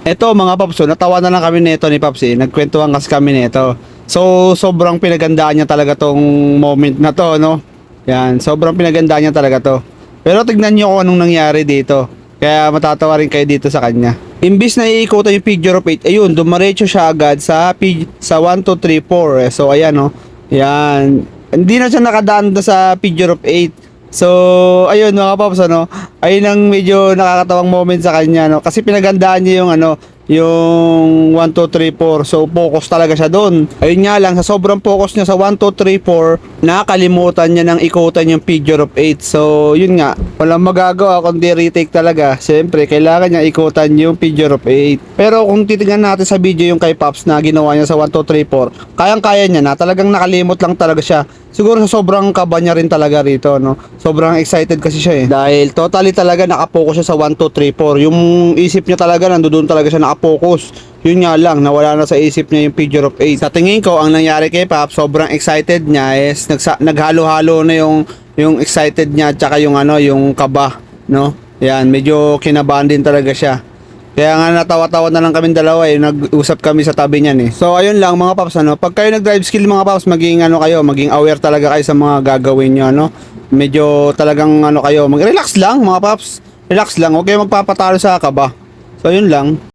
Eto mga Paps, natawa na lang kami nito ni Paps eh. Nagkwentuhan kasi kami nito. So, sobrang pinagandaan niya talaga tong moment na to, no? Yan, sobrang pinagandaan niya talaga to. Pero tignan niyo kung anong nangyari dito. Kaya matatawa rin kayo dito sa kanya. Imbis na iikutan yung figure of 8, ayun, dumiretso siya agad sa 1, 2, 3, 4. So, ayan, no? Yan. Hindi na siya nakadaan sa figure of 8. So, ayun mga Paps, ano, ayun ang medyo nakakatawang moment sa kanya, no? Kasi pinagandaan niya yung ano, yung 1, 2, 3, 4. So, focus talaga siya doon. Ayun nga lang, sa sobrang focus niya sa 1, 2, 3, 4, nakakalimutan niya ng ikutan yung figure of 8. So, yun nga, walang magagawa kundi retake talaga. Siyempre, kailangan niya ikutan yung figure of 8. Pero kung titingnan natin sa video yung kay Paps na ginawa niya sa 1, 2, 3, 4, kayang-kaya niya na, talagang nakalimot lang talaga siya. Siguro sa sobrang kaba niya rin talaga rito, no? Sobrang excited kasi siya eh. Dahil totally talaga nakapokus siya sa 1, 2, 3, 4. Yung isip niya talaga, nandoon talaga siya nakapokus. Yun nga lang, nawala na sa isip niya yung figure of 8. Sa tingin ko, ang nangyari kay Pop, sobrang excited niya is naghalo-halo na yung excited niya at saka yung ano, yung kaba, no? Yan, medyo kinabahan din talaga siya. Kaya nga natawa-tawa na lang kami dalawa eh, nag-usap kami sa tabi niyan eh. So ayun lang mga Paps, ano, pag kayo nag-drive skill mga Paps, maging ano kayo, maging aware talaga kayo sa mga gagawin niyo, ano. Medyo talagang ano kayo, mag-relax lang mga Paps. Relax lang, huwag kayo magpapatalo sa kaba. So ayun lang.